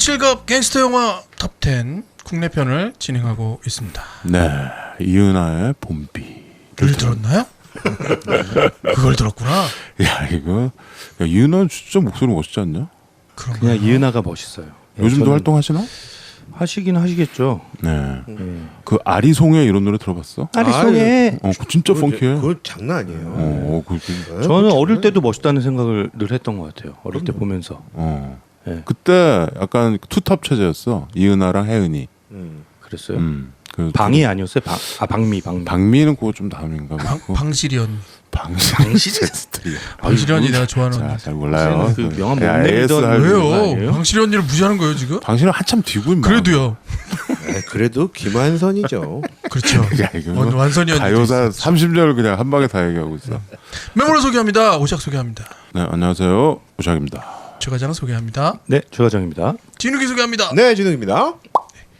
비칠갑 갱스터 영화 탑10 국내 편을 진행하고 있습니다. 네, 이은하의 봄비를 들었나요? 그걸 들었구나. 야 이거 야, 이은하 진짜 목소리 멋있지 않냐? 그런가요? 그냥 이은하가 멋있어요. 요즘도 활동하시나? 하시긴 하시겠죠. 네. 그 아리송해 이런 노래 들어봤어? 아리송해. 그거 진짜 펑키해. 그거 장난 아니에요. 저는 어릴 때도 멋있다는 생각을 늘 했던 것 같아요. 어릴 때 보면서. 네. 그때 약간 투탑 체제였어. 이은하랑 혜은이. 그랬어요. 그 방이 아니었어요? 방미. 박미는 그거 좀 다음인가 봐. 방시련. 방시련이 내가 좋아하는. 자, 잘 몰라요. 그 명함 못 야, 내리던 왜요? 방시련이를 무시하는 거예요 지금? 당신은 한참 뒤고 있나? 그래도요. 네, 그래도 김한선이죠. 그렇죠. 야, 이거 완선이었는데. 가요사 30년을 그냥 한 방에 다 얘기하고 있어. 메모를 소개합니다. 오샥 소개합니다. 네, 안녕하세요. 오샥입니다. 최과장 소개합니다. 네, 최과장입니다. 진욱이 소개합니다. 네, 진욱입니다.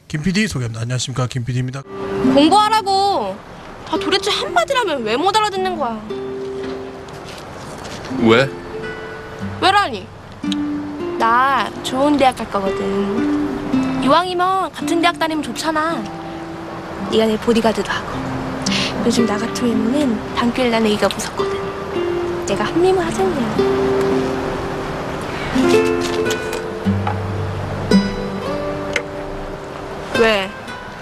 김 PD 소개합니다. 안녕하십니까, 김 PD입니다. 공부하라고. 아, 도대체 한마디라면 왜 못 알아듣는 거야? 왜? 왜라니? 나 좋은 대학 갈 거거든. 이왕이면 같은 대학 다니면 좋잖아. 네가 내 보디가드도 하고. 요즘 나 같은 외모는 단길 나내기가 무섭거든. 내가 한미모 하자냐. 왜?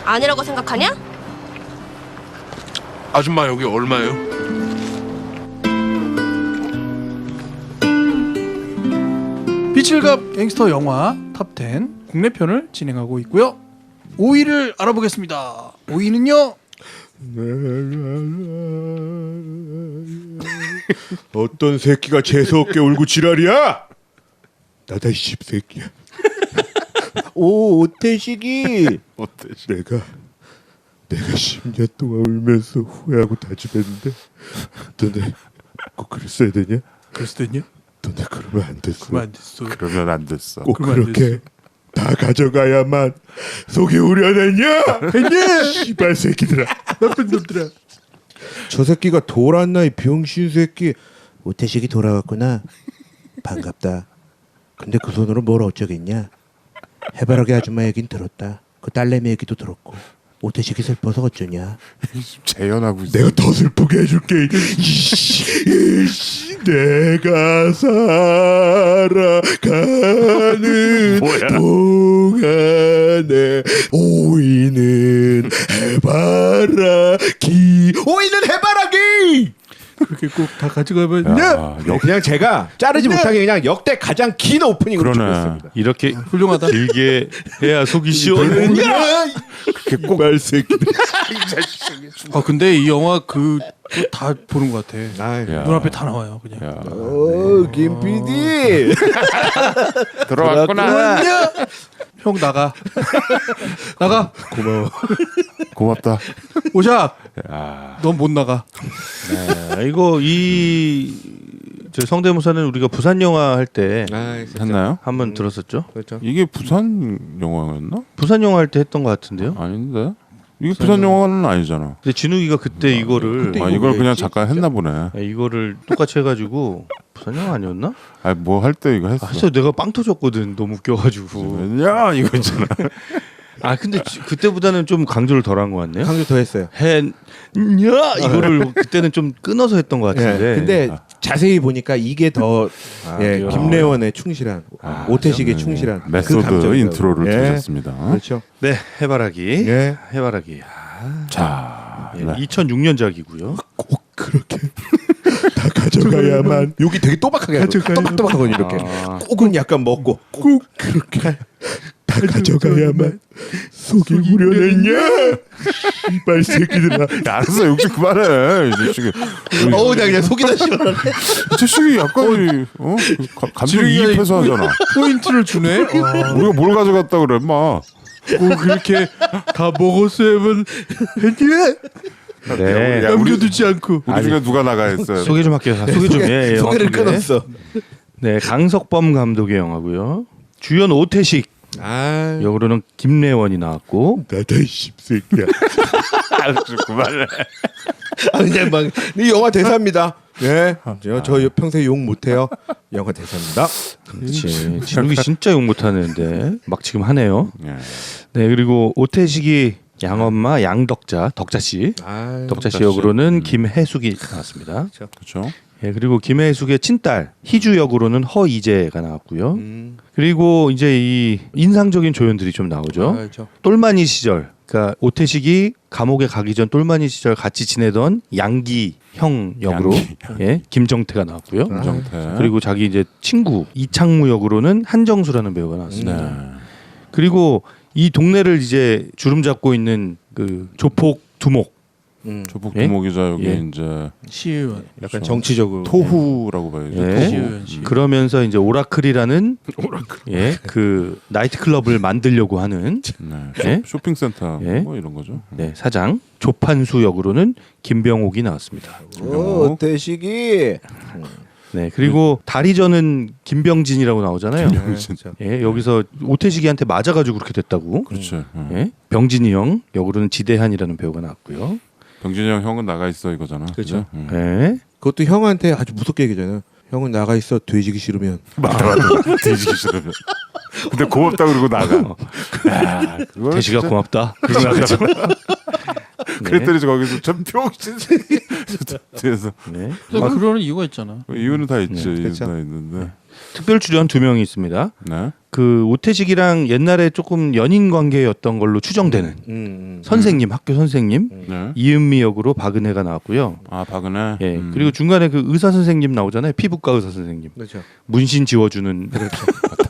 아니라고 생각하냐? 아줌마 여기 얼마예요? 비칠갑 갱스터 영화 탑10 국내 편을 진행하고 있고요. 5위를 알아보겠습니다. 5위는요. 어떤 새끼가 재수없게 울고 지랄이야? 나다 이 씹새끼야. 오, 오태식이. 내가 10년 동안 울면서 후회하고 다짐했는데 너네 꼭 그랬어야 되냐? 그랬을 때냐? 너네 그러면 안 됐어. 그만 안 됐어. 그러면 안 됐어. 꼭 그러면 안 그렇게 다 가져가야만 속이 우려냈냐? 했냐? 씨발 새끼들아. 나쁜 놈들아. 저 새끼가 돌았나 이 병신 새끼. 오태식이 돌아왔구나. 반갑다. 근데 그 손으로 뭘 어쩌겠냐? 해바라기 아줌마 얘긴 들었다. 그 딸내미 얘기도 들었고. 오태식이 슬퍼서 어쩌냐? 재연하고 있어. 내가 더 슬프게 해줄게. 이씨, 내가 살아가는 동안에 오이는 해바라기. 오이는 해바라기. 그렇게 꼭 다 가져가면 야, 그냥 제가 자르지 못하게 그냥 역대 가장 긴 오프닝으로 그러네. 찍었습니다. 이렇게 훌륭하다. 길게 해야 속이 시원해. 그렇게 꼭 새끼들. 아 근데 이 영화 그 다 보는 것 같아. 야. 눈앞에 다 나와요 그냥. 야, 김 PD. 들어왔구나. 형 나가. 나가. 고마워. 고맙다. 오샥. 야, 넌 못 나가. 네, 이거 저 성대모사는 우리가 부산 영화 할 때 했나요? 한번 들었었죠. 그렇죠. 이게 부산 영화였나? 부산 영화 할 때 했던 것 같은데요. 아닌데. 이게 부산 영화는 아니잖아. 근데 진욱이가 그때 이거를 아, 이걸 그냥 잠깐 했나 보네. 이거를 똑같이 해가지고 부산 영화 아니었나? 아, 뭐 할 때 이거 했어. 했어. 내가 빵 터졌거든. 너무 웃겨가지고. 야, 이거 있잖아. 아 근데 그때보다는 좀 강조를 덜한 것 같네요. 강조 더 했어요. 했냐 이거를 그때는 좀 끊어서 했던 것 같은데. 예, 근데 자세히 보니까 이게 더 그래요? 김래원의 충실한 오태식의 충실한 그 메소드 감정이더라고요. 인트로를 예. 들으셨습니다. 그렇죠. 네 해바라기. 예. 해바라기. 자, 예, 네. 2006년작이고요. 꼭 그렇게 다 가져가야만. 여기 되게 또박하게 또박또박하거든요. 이렇게 꼭은 약간 먹고 꼭 그렇게 다 가져가야만 속이 우려냈냐? 이발 새끼들아. 야, 알았어, 욕심 그만해. 이 자식이. 나 그냥 속이 다 시원하네. 이 자식이 약간 감정 이입해서 하잖아. 포인트를 주네. 우리가 뭘 가져갔다 그래, 마. 꼭 그렇게 다 먹었으면 했지. 네. 야, 남겨두지 않고. 우리 중에 누가 나가 했어요? 소개 좀 할게요. 소개 좀 해. 소개를 영화 소개. 끊었어. 네, 강석범 감독의 영화고요. 주연 오태식, 아, 역으로는 김래원이 나왔고. 나다 이 씹새끼야. 알았어, 그만해. 아, 그냥 막 이 영화 대사입니다. 예, 저 평생 욕 못해요. 영화 대사입니다. 그렇지. 진욱이 진짜 욕 못하는데 막 지금 하네요. 예. 네, 그리고 오태식이 양엄마 양덕자 덕자씨 덕자씨 역으로는 김혜숙이 나왔습니다. 그렇죠. 예, 그리고 김혜숙의 친딸 희주 역으로는 허이재가 나왔고요. 음. 그리고 이제 이 인상적인 조연들이 좀 나오죠. 그렇죠. 똘마니 시절, 그러니까 오태식이 감옥에 가기 전 똘마니 시절 같이 지내던 양기 형 역으로 예, 김정태가 나왔고요. 김정태. 그리고 자기 이제 친구 이창무 역으로는 한정수라는 배우가 나왔습니다. 네. 그리고 이 동네를 이제 주름 잡고 있는 그 조폭 두목, 조폭 예? 두목이자 여기 예. 이제 시의원. 약간 정치적으로 토후라고 봐야죠. 예. 토후. 시의원 씨. 그러면서 이제 오라클이라는 예, 그 나이트 클럽을 만들려고 하는 네. 예? 쇼핑센터 예. 뭐 이런 거죠. 네, 사장 조판수 역으로는 김병옥이 나왔습니다. 오태식이 네, 그리고 다리저는 김병진이라고 나오잖아요. 김병진. 예, 여기서 오태식이한테 맞아가지고 그렇게 됐다고. 그렇죠. 예. 예, 병진이 형 역으로는 지대한이라는 배우가 나왔고요. 병진이 형은 나가 있어 이거잖아. 그렇죠. 그죠? 예, 그것도 형한테 아주 무섭게 얘기잖아요. 형은 나가 있어 돼지기 싫으면. 맞아. 돼지기 싫으면. 근데 고맙다 그러고 나가. 야, 그걸 대시가 진짜- 고맙다. 그랬더니 거기서 전 병신 새끼 뒤에서 네. 그래서 그러는 이유가 있잖아. 이유는 다 있지. 이유는 그렇죠. 다 있는데. 특별 출연 2명이 있습니다. 네. 그 오태식이랑 옛날에 조금 연인 관계였던 걸로 추정되는 선생님, 학교 선생님 네. 이은미 역으로 박은혜가 나왔고요. 아 박은혜. 예, 그리고 중간에 그 의사 선생님 나오잖아요. 피부과 의사 선생님. 그렇죠. 문신 지워주는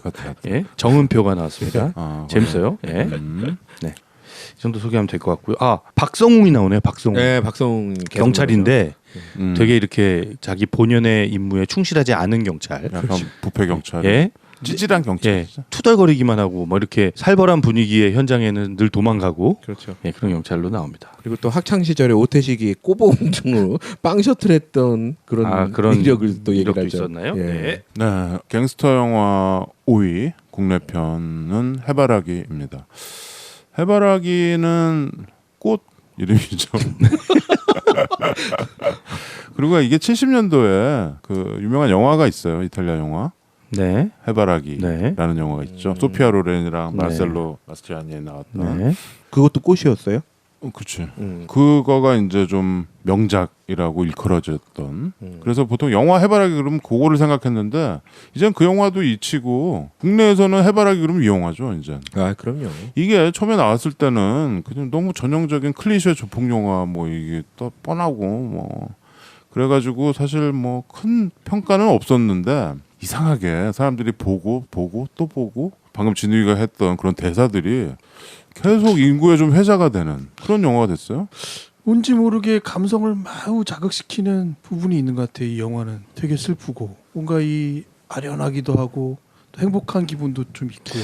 같아. 예, 정은표가 나왔습니다. 아, 재밌어요. 예, 음. 이 정도 소개하면 될 것 같고요. 아, 박성웅이 나오네요. 박성웅. 네, 박성웅 경찰인데 음. 되게 이렇게 자기 본연의 임무에 충실하지 않은 경찰. 약간 부패 경찰. 예, 찌질한 경찰. 예, 투덜거리기만 하고 뭐 이렇게 살벌한 분위기의 현장에는 늘 도망가고 그렇죠. 예, 그런 경찰로 나옵니다. 그리고 또 학창 시절에 오태식이 꼬봉 등으로 빵 셔틀했던 그런 이력을 또 얘기를 이력도 하죠. 있었나요? 예. 네. 네, 갱스터 영화 5위 국내 편은 해바라기입니다. 해바라기는 꽃 이름이죠. 그리고 이게 70년도에 그 유명한 영화가 있어요. 이탈리아 영화 네. 해바라기라는 네. 영화가 있죠. 소피아 로렌이랑 네. 마르셀로 마스트리아니 나왔던. 네. 그것도 꽃이었어요? 그치. 그거가 이제 좀 명작이라고 일컬어졌던. 그래서 보통 영화 해바라기 그러면 그거를 생각했는데 이젠 그 영화도 잊히고 국내에서는 해바라기 그러면 이 영화죠. 이제 아, 그럼요. 이게 처음에 나왔을 때는 그냥 너무 전형적인 클리셰 조폭 영화 뭐 이게 또 뻔하고 뭐 그래가지고 사실 뭐 큰 평가는 없었는데 이상하게 사람들이 보고 또 보고 방금 진우이가 했던 그런 대사들이 계속 인구에 좀 회자가 되는 그런 영화가 됐어요. 뭔지 모르게 감성을 마구 자극시키는 부분이 있는 것 같아요. 이 영화는 되게 슬프고 뭔가 이 아련하기도 하고 또 행복한 기분도 좀 있고요.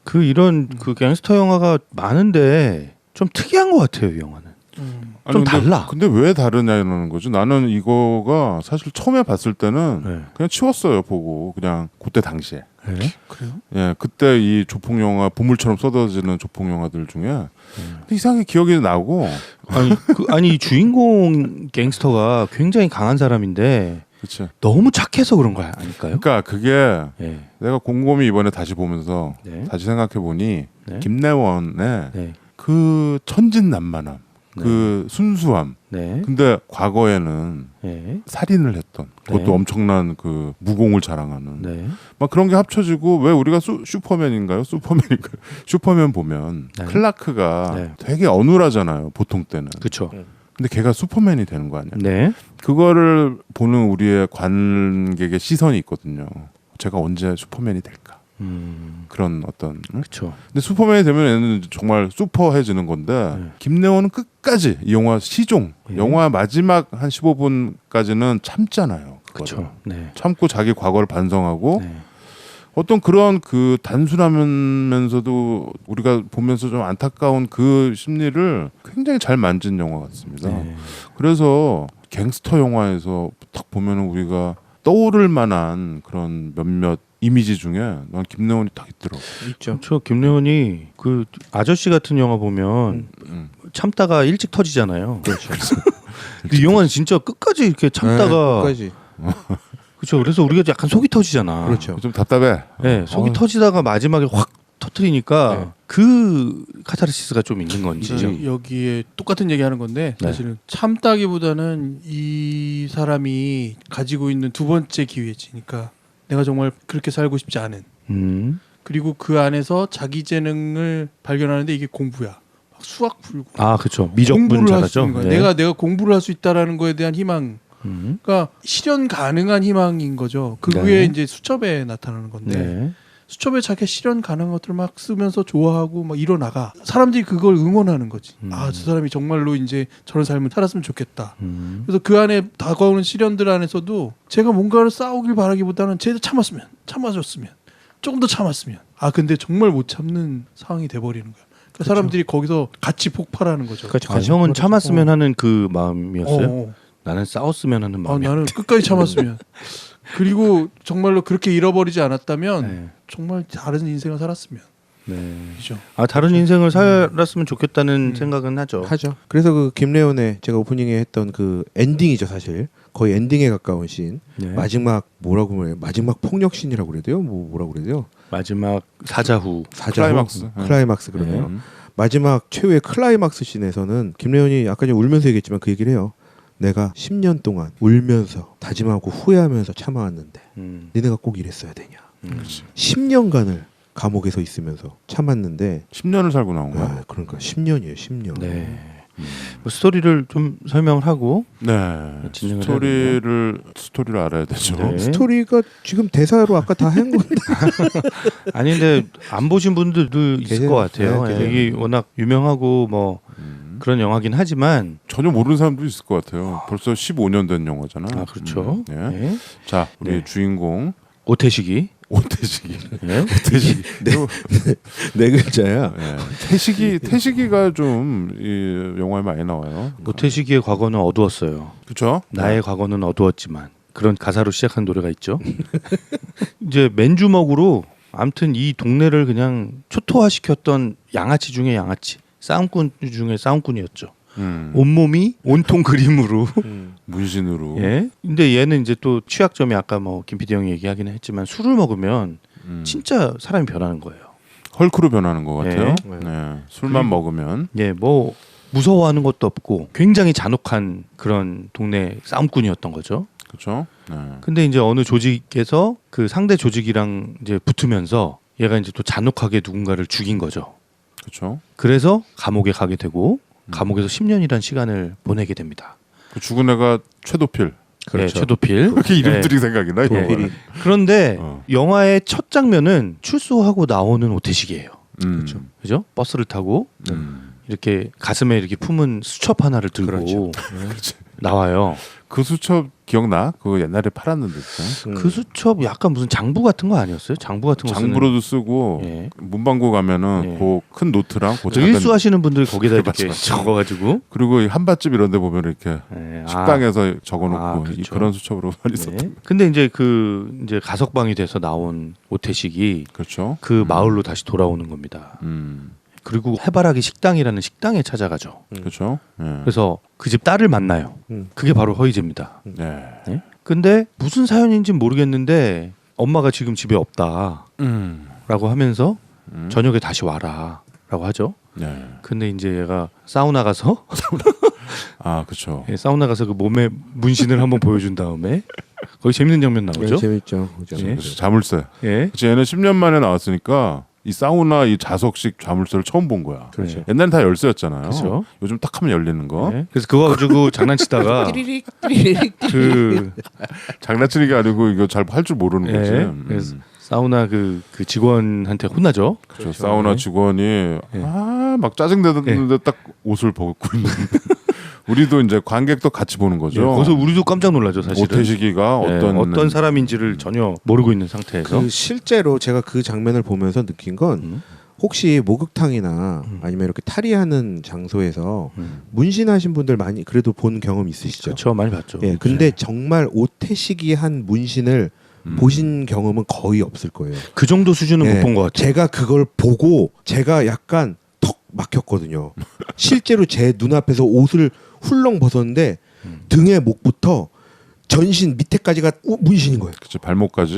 그 이런 그 갱스터 영화가 많은데 좀 특이한 것 같아요. 이 영화는. 좀 근데, 달라. 근데 왜 다르냐는 거죠. 나는 이거가 사실 처음에 봤을 때는 네. 그냥 치웠어요. 보고 그냥 그때 당시에. 네. 그래요? 예, 그때 이 조폭 영화 보물처럼 쏟아지는 조폭 영화들 중에 근데 이상하게 기억이 나고 아니 이 주인공 갱스터가 굉장히 강한 사람인데 그치. 너무 착해서 그런 거 아닐까요? 그러니까 그게 네. 내가 곰곰이 이번에 다시 보면서 네. 다시 생각해 보니 네. 김래원의 네. 그 천진난만함, 그 순수함. 네. 근데 과거에는 네. 살인을 했던 그것도 네. 엄청난 그 무공을 자랑하는 네. 막 그런 게 합쳐지고 왜 우리가 슈퍼맨인가요? 슈퍼맨 보면 네. 클라크가 네. 되게 어눌하잖아요. 보통 때는. 그렇죠. 근데 걔가 슈퍼맨이 되는 거 아니야? 네. 그거를 보는 우리의 관객의 시선이 있거든요. 제가 언제 슈퍼맨이 될까? 그런 어떤. 응? 그렇죠. 근데 슈퍼맨이 되면 얘는 정말 슈퍼해지는 건데 김래원은 끝까지 이 영화 시종 영화 마지막 한 15분까지는 참잖아요. 그렇죠. 네. 참고 자기 과거를 반성하고 네. 어떤 그런 그 단순하면서도 우리가 보면서 좀 안타까운 그 심리를 굉장히 잘 만진 영화 같습니다. 네. 그래서 갱스터 영화에서 딱 보면은 우리가 떠오를 만한 그런 몇몇 이미지 중에 난 김래원이 딱 있더라고. 있죠. 저 김래원이 그 아저씨 같은 영화 보면 참다가 일찍 터지잖아요. 그렇죠. 근데 이 영화는 진짜 끝까지 이렇게 참다가 끝까지. 그렇죠. 그래서 우리가 약간 속이 터지잖아. 그렇죠. 좀 답답해. 네, 속이 터지다가 마지막에 확 터트리니까 네. 그 카타르시스가 좀 있는 건지. 여기에 똑같은 얘기하는 건데 네. 사실은 참다기보다는 이 사람이 가지고 있는 두 번째 기회지. 그러니까 내가 정말 그렇게 살고 싶지 않은. 그리고 그 안에서 자기 재능을 발견하는데 이게 공부야. 막 수학 풀고. 아, 그렇죠. 미적분 공부를 할 수 잘하죠. 있는 거야. 내가 공부를 할 수 있다라는 거에 대한 희망. 음. 그러니까 실현 가능한 희망인 거죠. 그게 네. 이제 수첩에 나타나는 건데 네. 수첩에 자기 실현 가능한 것들을 막 쓰면서 좋아하고 막 일어나가. 사람들이 그걸 응원하는 거지. 아, 저 사람이 정말로 이제 저런 삶을 살았으면 좋겠다. 그래서 그 안에 다가오는 시련들 안에서도 제가 뭔가를 싸우길 바라기보다는 쟤도 참아줬으면 조금 더 참았으면. 아, 근데 정말 못 참는 상황이 돼버리는 거야. 그러니까 사람들이 거기서 같이 폭발하는 거죠. 아, 형은 참았으면 하는 그 마음이었어요. 어. 나는 싸웠으면 하는 마음이. 나는 끝까지 참았으면. 그리고 정말로 그렇게 잃어버리지 않았다면 네. 정말 다른 인생을 살았으면. 네. 그죠. 아, 다른 인생을 살았으면 좋겠다는 생각은 하죠. 하죠. 그래서 그 김래원의 제가 오프닝에 했던 그 엔딩이죠, 사실. 거의 엔딩에 가까운 씬. 네. 마지막 뭐라고 그래요? 마지막 폭력 씬이라고 그래야 돼요? 뭐라고 그래야 돼요? 마지막 사자후. 클라이막스. 클라이막스 그러네요. 음. 마지막 최후의 클라이막스 씬에서는 김래원이 아까 전에 울면서 얘기했지만 그 얘기를 해요. 내가 10년 동안 울면서 다짐하고 후회하면서 참아왔는데 니네가 꼭 이랬어야 되냐. 10년간을 감옥에서 있으면서 참았는데 10년을 살고 나온 거야. 아, 그러니까 10년이에요. 10년. 네. 뭐 스토리를 좀 설명을 하고 네. 진행을 스토리를 알아야 되죠. 네. 스토리가 지금 대사로 아까 다 한 건데. 아니 근데 안 보신 분들도 있을 계세요. 것 같아요. 네, 계세요. 이게 워낙 유명하고 뭐 그런 영화긴 하지만 전혀 모르는 사람도 있을 것 같아요. 벌써 15년 된 영화잖아. 아 그렇죠. 네. 네. 자, 우리 네. 주인공 오태식이 오태식이. 네. 오태식이. 네 글자야. 네. 태식이가 좀 이 영화에 많이 나와요. 오태식이의 과거는 어두웠어요. 그렇죠? 나의 과거는 어두웠지만 그런 가사로 시작한 노래가 있죠. 이제 맨주먹으로 아무튼 이 동네를 그냥 초토화시켰던 양아치 중에 양아치, 싸움꾼 중에 싸움꾼이었죠. 온몸이 온통 그림으로 문신으로. 예. 근데 얘는 이제 또 취약점이 아까 뭐 김 PD 형이 얘기하기는 했지만 술을 먹으면 진짜 사람이 변하는 거예요. 헐크로 변하는 것 같아요. 네. 네. 술만 먹으면. 예, 뭐 무서워하는 것도 없고 굉장히 잔혹한 그런 동네 싸움꾼이었던 거죠. 그렇죠? 네. 근데 이제 어느 조직에서 그 상대 조직이랑 이제 붙으면서 얘가 이제 또 잔혹하게 누군가를 죽인 거죠. 그렇죠. 그래서 감옥에 가게 되고 감옥에서 10년이란 시간을 보내게 됩니다. 그 죽은 애가 최도필. 네, 최도필. 그렇게 이름들이 네. 생각이 나. 네. 이거. 그런데 어. 영화의 첫 장면은 출소하고 나오는 오태식이에요. 그렇죠. 그죠? 버스를 타고 이렇게 가슴에 이렇게 품은 수첩 하나를 들고 그렇죠. 나와요. 그 수첩 기억나? 그거 옛날에 팔았는데. 그 수첩 약간 무슨 장부 같은 거 아니었어요? 장부 같은 거 쓰는. 장부로도 쓰고 예. 문방구 가면은 예. 그 큰 노트랑 그 저 작은 일수하시는 분들 거기다 이렇게 맞아. 적어가지고 그리고 이 한밭집 이런 데 보면 이렇게 예, 식당에서 적어놓고 그렇죠. 그런 수첩으로 많이 썼던 네. 근데 이제 그 이제 가석방이 돼서 나온 오태식이 그렇죠. 그 마을로 다시 돌아오는 겁니다. 그리고 해바라기 식당이라는 식당에 찾아가죠. 그렇죠. 예. 그래서 그 집 딸을 만나요. 그게 바로 허이제입니다. 네. 네? 근데 무슨 사연인지 모르겠는데 엄마가 지금 집에 없다라고 하면서 저녁에 다시 와라라고 하죠. 네. 근데 이제 얘가 사우나 가서 아, 그렇죠. 예, 사우나 가서 그 몸에 문신을 한번 보여준 다음에 거기 재밌는 장면 나오죠. 재밌죠. 예. 자물쇠. 예. 그치, 얘는 10년 만에 나왔으니까 이 사우나 이 자석식 자물쇠를 처음 본 거야. 그렇죠. 옛날엔 다 열쇠였잖아요. 그렇죠. 요즘 딱 하면 열리는 거. 네. 그래서 그거 가지고 장난치다가 그 장난치는 게 아니고 이거 잘 할 줄 모르는 거지. 예, 그래서 사우나 그 직원한테 혼나죠. 그렇죠. 사우나 직원이 막 짜증내는데 딱 옷을 벗고 있는. 우리도 이제 관객도 같이 보는 거죠. 예, 거기서 우리도 깜짝 놀라죠, 사실은. 오태식이가 예, 어떤 사람인지를 전혀 모르고 있는 상태에서. 그 실제로 제가 그 장면을 보면서 느낀 건 혹시 목욕탕이나 아니면 이렇게 탈의하는 장소에서 문신하신 분들 많이 그래도 본 경험 있으시죠? 그렇죠, 많이 봤죠. 예, 근데 정말 오태식이 한 문신을 보신 경험은 거의 없을 거예요. 그 정도 수준은 예, 못 본 것 같아요. 제가 그걸 보고 제가 약간 턱 막혔거든요. 실제로 제 눈앞에서 옷을 훌렁 벗었는데 등의 목부터 전신 밑에까지가 문신인 거예요. 그치, 발목까지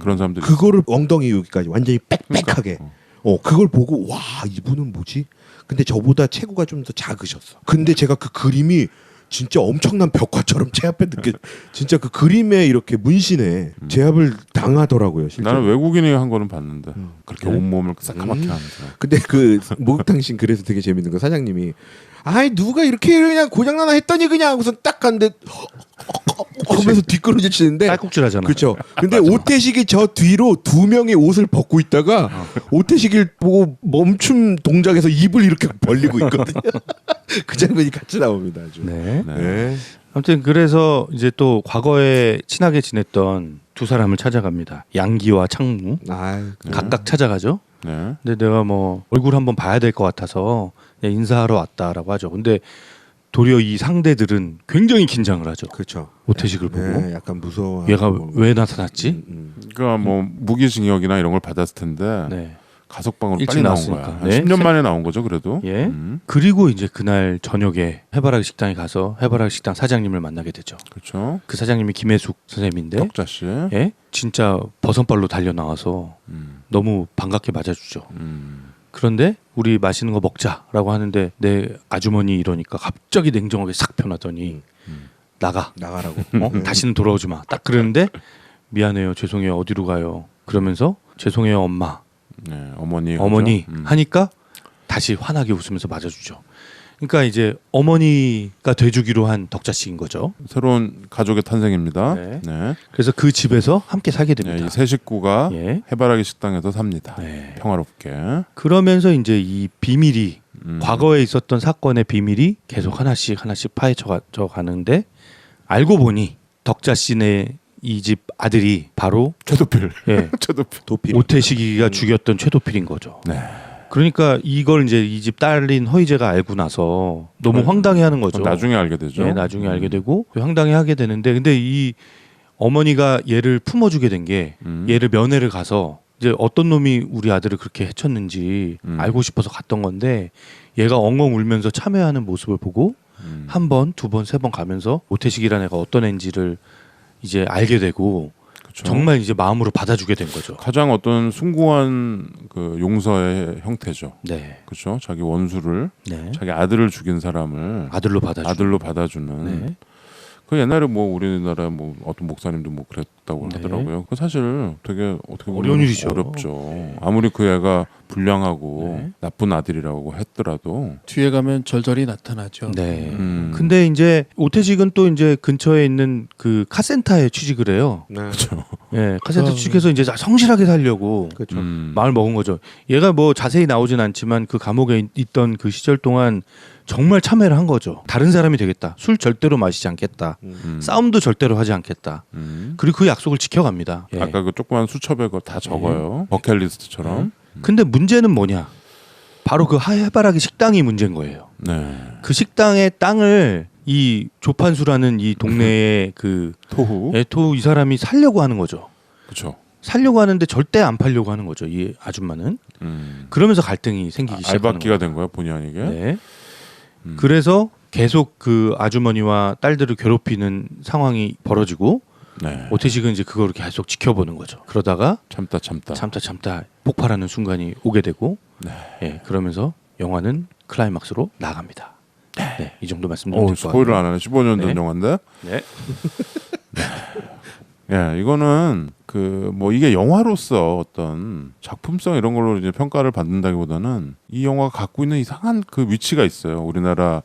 그런 사람들이 그거를 엉덩이 여기까지 완전히 빽빽하게. 그걸 보고 와 이분은 뭐지? 근데 저보다 체구가 좀 더 작으셨어. 근데 제가 그 그림이 진짜 엄청난 벽화처럼 제 앞에 진짜 그 그림에 이렇게 문신에 제압을 당하더라고요. 실제로. 나는 외국인이 한 거는 봤는데 그렇게 그래? 온몸을 새까맣게 하면서 근데 그 목욕탕신 그래서 되게 재밌는 거 사장님이 아이 누가 이렇게 그냥 고장나나 했더니 그냥 하고서 딱 갔는데 하면서 뒷걸음질 치는데 딸꾹질하잖아. 그렇죠. 근데 오태식이 저 뒤로 두 명이 옷을 벗고 있다가 오태식을 보고 멈춤 동작에서 입을 이렇게 벌리고 있거든요. 그 장면이 같이 나옵니다. 아주. 네. 네. 네. 아무튼 그래서 이제 또 과거에 친하게 지냈던 두 사람을 찾아갑니다. 양기와 창무 아, 각각 찾아가죠. 네. 근데 내가 뭐 얼굴 한번 봐야 될 것 같아서 그냥 인사하러 왔다라고 하죠. 근데 도리어 이 상대들은 굉장히 긴장을 하죠. 그렇죠. 오태식을 보고 네, 약간 무서워. 얘가 왜 나타났지? 그러니까 뭐 무기징역이나 이런 걸 받았을 텐데 네. 가석방으로 일찍 빨리 나온 나왔으니까. 거야. 한 네. 10년 만에 나온 거죠, 그래도. 예. 그리고 이제 그날 저녁에 해바라기 식당에 가서 해바라기 식당 사장님을 만나게 되죠. 그렇죠. 그 사장님이 김혜숙 선생님인데, 덕자 씨. 예, 진짜 버선발로 달려 나와서 음. 너무 반갑게 맞아주죠. 음. 그런데 우리 맛있는 거 먹자라고 하는데 내 아주머니 이러니까 갑자기 냉정하게 싹 변하더니 나가라고. 다시는 돌아오지 마. 딱 그러는데 미안해요, 죄송해요, 어디로 가요? 그러면서 죄송해요, 엄마, 네, 어머니. 어머니 그죠? 하니까 다시 환하게 웃으면서 맞아주죠. 그러니까 이제 어머니가 돼주기로 한 덕자 씨인 거죠. 새로운 가족의 탄생입니다. 네. 네. 그래서 그 집에서 함께 살게 네, 됩니다. 이 세 식구가 예. 해바라기 식당에서 삽니다. 네. 평화롭게. 그러면서 이제 이 비밀이 음. 과거에 있었던 사건의 비밀이 계속 하나씩 가는데 알고 보니 덕자 씨네 이 집 아들이 바로 최도필. 예, 최도필. 도필. 오태식이가 죽였던 최도필인 거죠. 네. 그러니까 이걸 이제 이 집 딸인 허이제가 알고 나서 너무 황당해하는 거죠. 나중에 알게 되죠. 예, 나중에 알게 되고 황당해하게 되는데, 근데 이 어머니가 얘를 품어주게 된 게 얘를 면회를 가서 이제 어떤 놈이 우리 아들을 그렇게 해쳤는지 알고 싶어서 갔던 건데, 얘가 엉엉 울면서 참여하는 모습을 보고 한 번, 두 번, 세 번 가면서 오태식이라는 애가 어떤 애인지를 이제 알게 되고 그렇죠. 정말 이제 마음으로 받아주게 된 거죠. 가장 어떤 숭고한 그 용서의 형태죠. 네, 그렇죠. 자기 원수를 네. 자기 아들을 죽인 사람을 아들로 받아주. 아들로 받아주는. 네. 그 옛날에 뭐 우리나라 뭐 어떤 목사님도 뭐 그랬다고 네. 하더라고요. 그 사실 되게 어떻게 보면 어려운 일이죠. 어렵죠. 네. 아무리 그 애가 불량하고 네. 나쁜 아들이라고 했더라도. 뒤에 가면 절절히 나타나죠. 네. 음. 근데 이제 오태식은 또 이제 근처에 있는 그 카센터에 취직을 해요. 네. 그렇죠. 예, 카센터 아, 취직해서 이제 성실하게 살려고 그렇죠. 마음을 먹은 거죠. 얘가 뭐 자세히 나오진 않지만 그 감옥에 있던 그 시절 동안 정말 참회를 한 거죠. 다른 사람이 되겠다. 술 절대로 마시지 않겠다. 싸움도 절대로 하지 않겠다. 그리고 그 약속을 지켜갑니다. 예. 아까 그 조그만 수첩에 그거 다 적어요. 버킷리스트처럼. 근데 문제는 뭐냐? 바로 그 해바라기 식당이 문제인 거예요. 네. 그 식당의 땅을 이 조판수라는 이 동네의 그 토후. 애토 이 사람이 살려고 하는 거죠. 그렇죠. 살려고 하는데 절대 안 팔려고 하는 거죠. 이 아줌마는. 그러면서 갈등이 생기기 시작하는 알박기가 거예요. 된 거야 본의 아니게. 네. 그래서 계속 그 아주머니와 딸들을 괴롭히는 상황이 벌어지고 네. 오태식은 이제 그거를 계속 지켜보는 거죠. 그러다가 참다. 참다 폭발하는 순간이 오게 되고 네. 예, 그러면서 영화는 클라이막스로 나갑니다. 네, 이 정도 말씀드리면 오, 될것 스포일러 같아요. 안 하네. 15년 된 네. 영화인데. 네. 예, 이거는 그 뭐 이게 영화로서 어떤 작품성 이런 걸로 이제 평가를 받는다기보다는 이 영화가 갖고 있는 이상한 그 위치가 있어요. 우리나라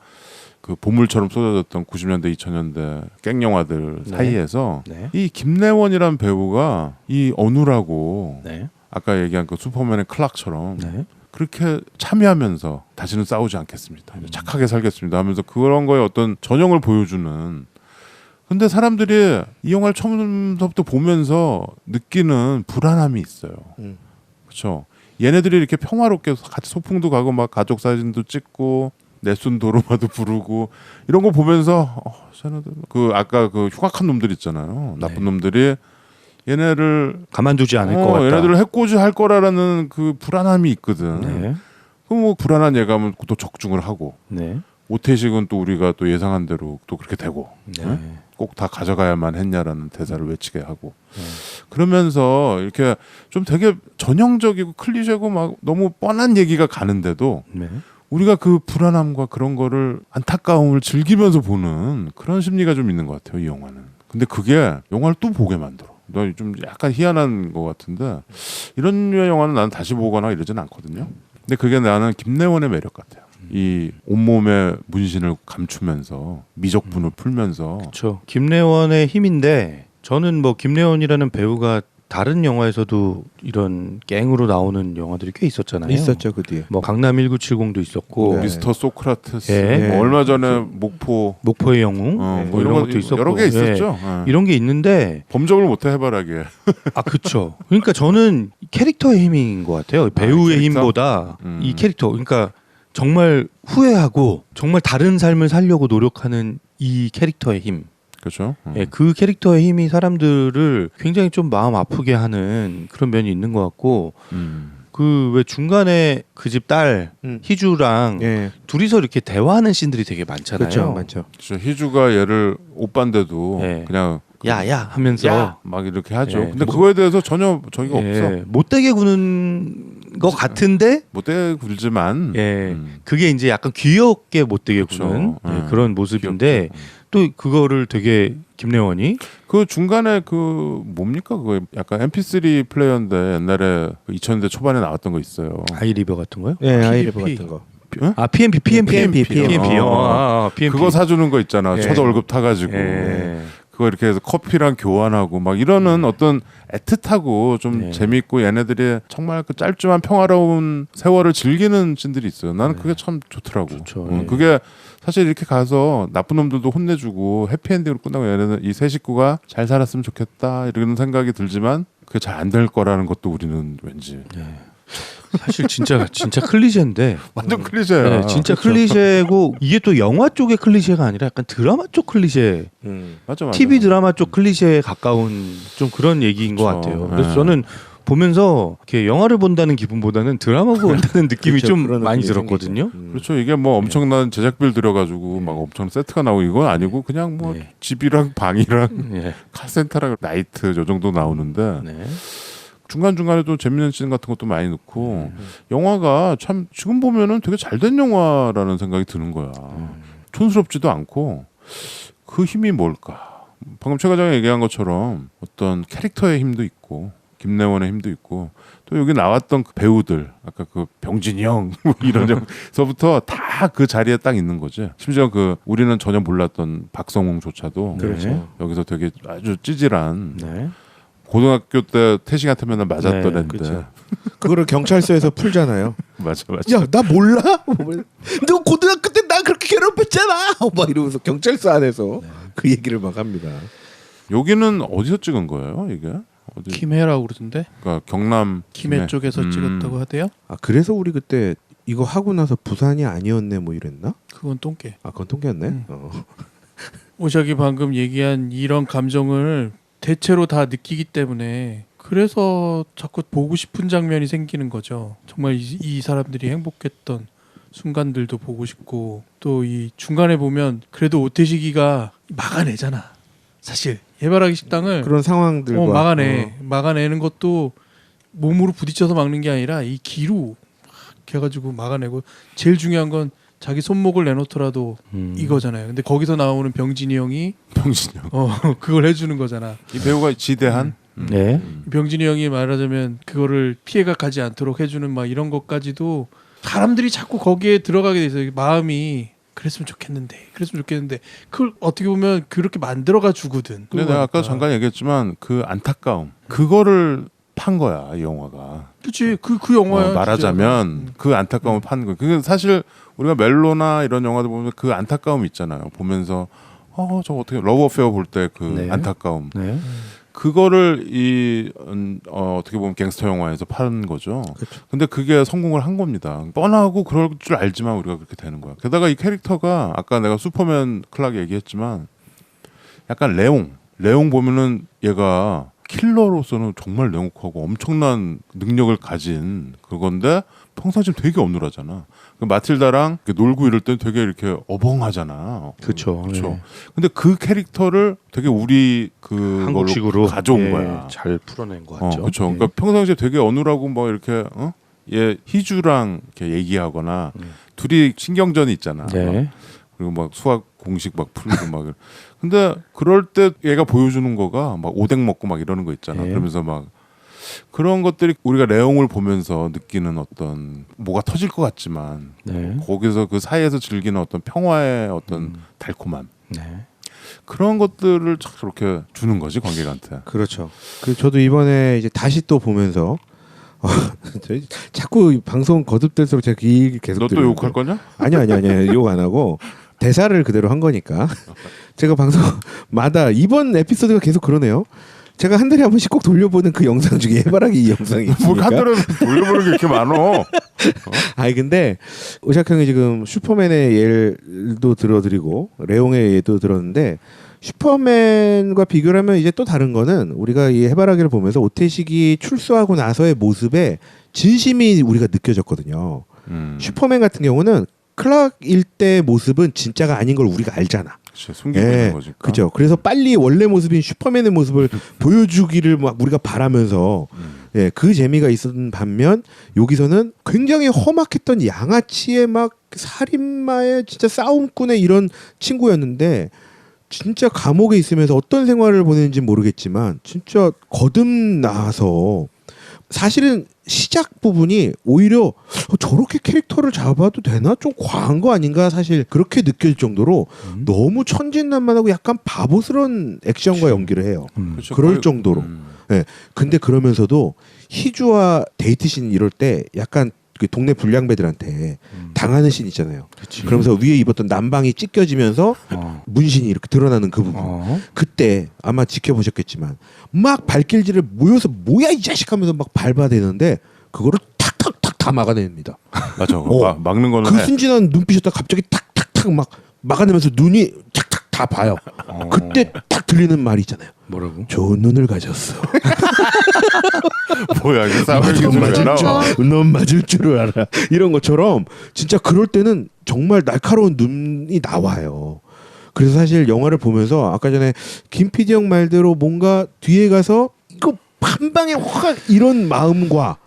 그 보물처럼 쏟아졌던 90년대 2000년대 깽 영화들 네. 사이에서 네. 이 김래원이란 배우가 이 어눌하고 네. 아까 얘기한 그 슈퍼맨의 클락처럼 네. 그렇게 참여하면서 다시는 싸우지 않겠습니다. 착하게 살겠습니다 하면서 그런 거에 어떤 전형을 보여주는. 근데 사람들이 이 영화를 처음부터 보면서 느끼는 불안함이 있어요. 그렇죠. 얘네들이 이렇게 평화롭게 같이 소풍도 가고 막 가족 사진도 찍고 내순 도로마도 부르고 이런 거 보면서 쟤네들 그 아까 그 흉악한 놈들 있잖아요. 나쁜 놈들이 얘네를 가만두지 않을 것 같다. 얘네들을 해코지 할 거라는 그 불안함이 있거든. 네. 그럼 뭐 불안한 예감은 또 적중을 하고 네. 오태식은 또 우리가 또 예상한 대로 또 그렇게 되고 네. 꼭 다 가져가야만 했냐라는 대사를 외치게 하고 그러면서 이렇게 좀 되게 전형적이고 클리셰고 막 너무 뻔한 얘기가 가는데도 네. 우리가 그 불안함과 그런 거를 안타까움을 즐기면서 보는 그런 심리가 좀 있는 것 같아요, 이 영화는. 근데 그게 영화를 또 보게 만들어. 너 좀 약간 희한한 것 같은데 이런 류의 영화는 나는 다시 보거나 이러진 않거든요. 근데 그게 나는 김래원의 매력 같아요. 이 온몸의 문신을 감추면서 미적분을 풀면서 그렇죠. 김래원의 힘인데 저는 뭐 김래원이라는 배우가 다른 영화에서도 이런 갱으로 나오는 영화들이 꽤 있었잖아요. 있었죠 그 뒤에. 뭐 강남 1970도 있었고 네. 미스터 소크라테스 예. 뭐 얼마 전에 목포 목포의 영웅 뭐 이런 이런 것도 있었고 여러 개 있었죠. 예. 예. 이런 게 있는데 범접을 못해 해바라기에. 아 그렇죠. 그러니까 저는 캐릭터의 힘인 것 같아요. 배우의 캐릭터? 힘보다 이 캐릭터. 그러니까 정말 후회하고 정말 다른 삶을 살려고 노력하는 이 캐릭터의 힘. 그렇죠. 예, 그 캐릭터의 힘이 사람들을 굉장히 좀 마음 아프게 하는 그런 면이 있는 것 같고 그 왜 중간에 그 집 딸 희주랑 예. 둘이서 이렇게 대화하는 씬들이 되게 많잖아요. 그렇죠, 많죠. 그렇죠. 희주가 얘를 오빠인데도 예. 그냥 야야 하면서 야! 막 이렇게 하죠. 예. 근데 그거에 대해서 전혀 저기가 없어. 예, 못되게 구는 것 같은데 못돼 굴지만 예, 그게 이제 약간 귀엽게 못되게 그쵸. 구는 예. 그런 모습인데 또 그거를 되게 김래원이 그 중간에 그 뭡니까 그거 약간 MP3 플레이어인데 옛날에 그 2000년대 초반에 나왔던 거 있어요. 아이리버 같은 거요? 예, 아이리버 같은 거. 아 PMP PMP PMP 그거 사주는 거 있잖아. 예. 첫 월급 타가지고 예. 그거 이렇게 해서 커피랑 교환하고 막 이러는 어떤 애틋하고 좀 예. 재밌고 얘네들이 정말 그 짧지만 평화로운 세월을 즐기는 씬들이 있어요. 나는 그게 참 좋더라고. 좋죠. 응, 예. 그게 사실 이렇게 가서 나쁜 놈들도 혼내주고 해피엔딩으로 끝나고 얘네는 이 세 식구가 잘 살았으면 좋겠다 이런 생각이 들지만 그게 잘 안 될 거라는 것도 우리는 왠지 사실 진짜 클리셰인데 완전 클리셰야. 네, 진짜 클리셰고 이게 또 영화 쪽의 클리셰가 아니라 약간 드라마 쪽 클리셰, 맞아. TV 드라마 쪽 클리셰에 가까운 좀 그런 얘기인 것 그쵸. 같아요. 그래서 네. 저는 보면서 이렇게 영화를 본다는 기분보다는 드라마 본다는 느낌이 그렇죠. 좀 그런 많이 느낌이 들었거든요. 그렇죠. 이게 뭐 엄청난 제작비를 들여가지고 막 엄청 세트가 나오고 이건 아니고 그냥 뭐 네. 집이랑 방이랑 예. 카센터랑 라이트 저 정도 나오는데 네. 중간중간에도 재밌는 씬 같은 것도 많이 넣고 영화가 참 지금 보면은 되게 잘된 영화라는 생각이 드는 거야. 촌스럽지도 않고 그 힘이 뭘까? 방금 최 과장이 얘기한 것처럼 어떤 캐릭터의 힘도 있고 김래원의 힘도 있고 또 여기 나왔던 그 배우들 아까 그 병진이 형 뭐 이런 점서부터 다 그 자리에 딱 있는 거지. 심지어 그 우리는 전혀 몰랐던 박성웅조차도 그렇죠. 여기서 되게 아주 찌질한 네. 고등학교 때 태식한테 맨날 맞았던 네, 애인데 그렇죠. 그거를 경찰서에서 풀잖아요. 맞아. 야, 나 몰라? 너 고등학교 때 나 그렇게 괴롭혔잖아. 막 이러면서 경찰서 안에서 그 얘기를 막 합니다. 여기는 어디서 찍은 거예요? 이게 어디? 김해라고 그러던데. 그러니까 경남 김해 쪽에서 찍었다고 하대요. 아, 그래서 우리 그때 이거 하고 나서 부산이 아니었네 뭐 이랬나? 그건 똥개. 아, 그건 통계였네. 오샥이 방금 얘기한 이런 감정을 대체로 다 느끼기 때문에 그래서 자꾸 보고 싶은 장면이 생기는 거죠. 정말 이 사람들이 행복했던 순간들도 보고 싶고 또 이 중간에 보면 그래도 오태식이가 막아내잖아. 사실 예바라기 식당을 그런 상황들과 막아내는 것도 몸으로 부딪혀서 막는 게 아니라 이 기로 막 해가지고 막아내고 제일 중요한 건 자기 손목을 내놓더라도 이거잖아요. 근데 거기서 나오는 병진이 형이 병진이 형. 그걸 해주는 거잖아. 이 배우가 지대한 네. 병진이 형이 말하자면 그거를 피해가 가지 않도록 해주는 막 이런 것까지도 사람들이 자꾸 거기에 들어가게 돼 있어요. 마음이 그랬으면 좋겠는데 그걸 어떻게 보면 그렇게 만들어가 주거든. 근데 내가 아까 잠깐 얘기했지만 그 안타까움 그거를 판 거야 이 영화가. 그치 그 영화야. 말하자면 그 안타까움을 판 거. 그게 사실 우리가 멜로나 이런 영화들 보면 그 안타까움 있잖아요. 보면서 저거 어떻게 러브 어페어 볼 때 그 네. 안타까움. 네. 그거를 어떻게 보면 갱스터 영화에서 파는 거죠. 그렇죠. 근데 그게 성공을 한 겁니다. 뻔하고 그럴 줄 알지만 우리가 그렇게 되는 거야. 게다가 이 캐릭터가 아까 내가 슈퍼맨 클락 얘기했지만 약간 레옹 보면은 얘가 킬러로서는 정말 냉혹하고 엄청난 능력을 가진 그건데 평상시 되게 어눌하잖아. 그 마틸다랑 놀고 이럴 때 되게 이렇게 어벙하잖아. 그렇죠. 그렇죠. 근데 그 캐릭터를 되게 우리 그걸로 한국식으로 가져온 예, 거야. 잘 풀어낸 것 같죠. 그렇죠. 예. 그러니까 평상시에 되게 어눌하고 뭐 이렇게 얘 희주랑 이렇게 얘기하거나 둘이 신경전이 있잖아. 네. 그리고 막 수학 공식 막 풀고 막. 근데 그럴 때 얘가 보여주는 거가 막 오뎅 먹고 막 이러는 거 있잖아. 네. 그러면서 막 그런 것들이 우리가 내용을 보면서 느끼는 어떤 뭐가 터질 것 같지만 네. 거기서 그 사이에서 즐기는 어떤 평화의 어떤 달콤함 네. 그런 것들을 참 저렇게 주는 거지 관객한테. 그렇죠. 그 저도 이번에 이제 다시 또 보면서 자꾸 방송 거듭될수록 제가 이 얘기 계속 너 또 들으는데. 욕할 거냐? 아니요. 욕 안 하고 대사를 그대로 한 거니까. 제가 방송마다 이번 에피소드가 계속 그러네요. 제가 한 달에 한 번씩 꼭 돌려보는 그 영상 중에 해바라기 이 영상이 뭐 있으니까. 하늘에 돌려보는 게 이렇게 많어. 아니 근데 오샥 형이 지금 슈퍼맨의 예도 들어드리고 레옹의 예도 들었는데 슈퍼맨과 비교를 하면 이제 또 다른 거는 우리가 이 해바라기를 보면서 오태식이 출소하고 나서의 모습에 진심이 우리가 느껴졌거든요. 슈퍼맨 같은 경우는 클락일 때 모습은 진짜가 아닌 걸 우리가 알잖아. 그치, 숨기고 있는 거지. 그죠. 그래서 빨리 원래 모습인 슈퍼맨의 모습을 보여주기를 막 우리가 바라면서 예, 그 재미가 있었던 반면 여기서는 굉장히 험악했던 양아치의 막 살인마의 진짜 싸움꾼의 이런 친구였는데 진짜 감옥에 있으면서 어떤 생활을 보내는지 모르겠지만 진짜 거듭나서 사실은 시작 부분이 오히려 저렇게 캐릭터를 잡아도 되나? 좀 과한 거 아닌가? 사실 그렇게 느낄 정도로 너무 천진난만하고 약간 바보스러운 액션과 연기를 해요. 그쵸, 그럴 거의- 정도로. 예. 근데 그러면서도 희주와 데이트씬 이럴 때 약간 그 동네 불량배들한테 당하는 씬 있잖아요. 그치. 그러면서 위에 입었던 남방이 찢겨지면서 문신이 이렇게 드러나는 그 부분. 그때 아마 지켜보셨겠지만 막 발길질을 모여서 뭐야 이 자식 하면서 막 밟아대는데 그거를 탁탁탁 다 막아냅니다. 맞아. 어. 막는 거는 그 해. 순진한 눈빛이었다 갑자기 탁탁탁 막 막아내면서 눈이 탁탁 다 봐요. 그때 딱 들리는 말이 있잖아요. 뭐라고? 좋은 눈을 가졌어. 뭐야 이게 싸움의 기술이 왜 나와? 넌 맞을 줄을 알아. 이런 것처럼 진짜 그럴 때는 정말 날카로운 눈이 나와요. 그래서 사실 영화를 보면서 아까 전에 김 PD 형 말대로 뭔가 뒤에 가서 이거 한 방에 확 이런 마음과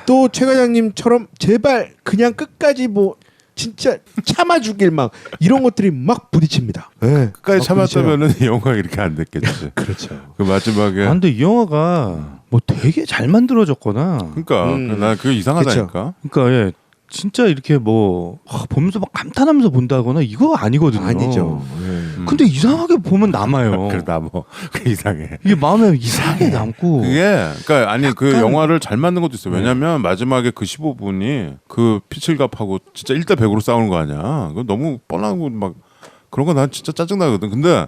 또 최 과장님처럼 제발 그냥 끝까지 뭐 진짜 참아주길 막 이런 것들이 막 부딪힙니다. 네, 끝까지 막 부딪혀요. 참았다면은 이 영화가 이렇게 안 됐겠지. 그렇죠. 그 마지막에 아, 근데 이 영화가 뭐 되게 잘 만들어졌거나 그러니까 난 그게 이상하다니까. 그러니까 예, 진짜 이렇게 뭐 보면서 막 감탄하면서 본다거나 이거 아니거든요. 아니죠. 네. 근데 이상하게 보면 남아요. 그래 나뭐 그 이상해. 이게 마음에 이상하게 남고. 그게 그러니까 아니 그 약간- 영화를 잘 만든 것도 있어요. 왜냐면 마지막에 그 15분이 그 피칠갑하고 진짜 1대 100으로 싸우는 거 아니야. 그거 너무 뻔하고 막 그런 거 난 진짜 짜증 나거든. 근데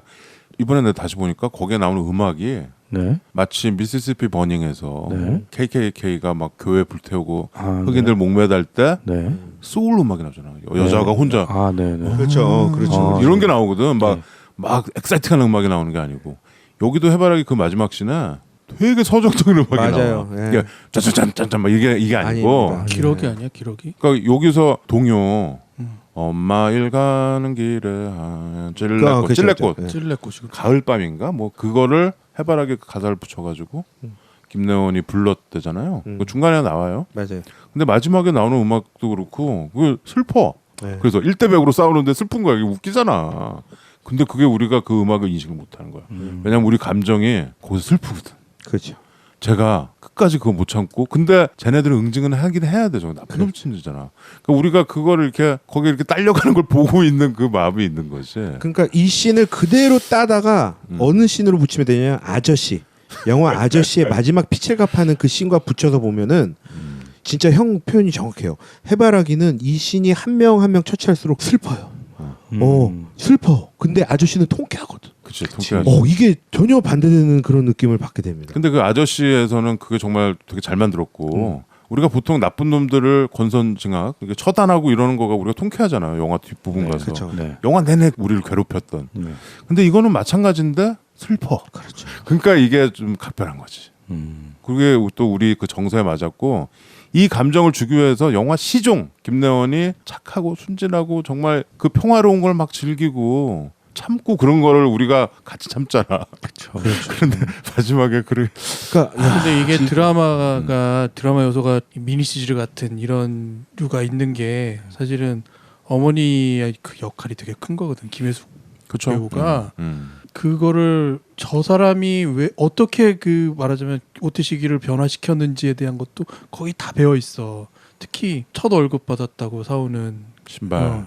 이번에 내가 다시 보니까 거기에 나오는 음악이 네. 마치 미시시피 버닝에서 네. KKK가 막 교회 불태우고 아, 흑인들 목매달 때 네. 소울 음악이 나오잖아. 여자가 혼자 아, 네, 네. 그렇죠. 그렇죠. 아, 이런 게 나오거든. 네. 막 엑사이팅한 음악이 나오는 게 아니고 여기도 해바라기 그 마지막 씬에 되게 서정적인 음악이 맞아요. 나와. 예. 이게 짠짠짠짠 막 이게 아니고. 아닙니다. 기러기 아니야 기러기? 그러니까 여기서 동요 엄마 일 가는 길에 찔레꽃 그렇죠, 찔레꽃 그렇죠. 예. 찔레꽃이고. 가을밤인가 뭐 그거를 해바라기 가사를 붙여가지고 김래원이 불렀대잖아요. 그 중간에 나와요. 맞아요. 근데 마지막에 나오는 음악도 그렇고 그 슬퍼. 네. 그래서 1대 100으로 싸우는데 슬픈 거야. 이게 웃기잖아. 근데 그게 우리가 그 음악을 인식을 못하는 거야. 왜냐면 우리 감정이 거기서 슬프거든. 그렇죠. 제가 끝까지 그거 못 참고 근데 쟤네들은 응징은 하긴 해야 되죠. 나쁜 놈 친구잖아. 그러니까 우리가 그거를 이렇게 거기 이렇게 딸려가는 걸 보고 있는 그 마음이 있는 거지. 그러니까 이 씬을 그대로 따다가 어느 씬으로 붙이면 되냐? 아저씨. 영화 아저씨의 마지막 피칠갑하는 그 씬과 붙여서 보면은 진짜 형 표현이 정확해요. 해바라기는 이 씬이 한 명 한 명 처치할수록 슬퍼요. 슬퍼. 근데 아저씨는 통쾌하거든. 그치 통쾌하지. 이게 전혀 반대되는 그런 느낌을 받게 됩니다. 근데 그 아저씨에서는 그게 정말 되게 잘 만들었고 우리가 보통 나쁜 놈들을 권선징악 이렇게 처단하고 이러는 거가 우리가 통쾌하잖아요. 영화 뒷부분 가서. 그렇죠. 네. 영화 내내 우리를 괴롭혔던. 네. 근데 이거는 마찬가지인데 슬퍼. 그렇죠. 그러니까 이게 좀 각별한 거지. 그게 또 우리 그 정서에 맞았고 이 감정을 주기 위해서 영화 시종 김래원이 착하고 순진하고 정말 그 평화로운 걸 막 즐기고 참고 그런 거를 우리가 같이 참잖아. 그렇죠. 그런데 마지막에 그래. 그러니까 야, 근데 이게 드라마 요소가 미니 시리즈 같은 이런 류가 있는 게 사실은 어머니의 그 역할이 되게 큰 거거든. 김혜숙 그쵸? 배우가 그거를 저 사람이 왜 어떻게 그 말하자면 오태식이를 변화시켰는지에 대한 것도 거의 다 배어 있어. 특히 첫 월급 받았다고 사오는 신발.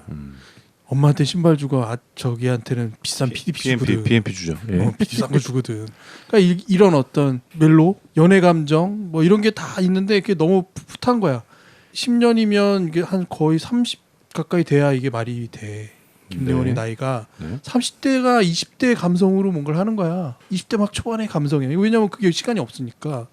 엄마한테 신발 주고 저기한테는 비싼 PDP 주거든. BMP 주죠. 예. 비싼 거 주거든. 그러니까 이런 어떤 멜로, 연애 감정 뭐 이런 게 다 있는데 그게 너무 풋풋한 거야. 10년이면 이게 한 거의 30 가까이 돼야 이게 말이 돼. 김래원의 네. 나이가 네. 30대가 20대 감성으로 뭔가를 하는 거야. 20대 막 초반의 감성이야. 왜냐면 그게 시간이 없으니까.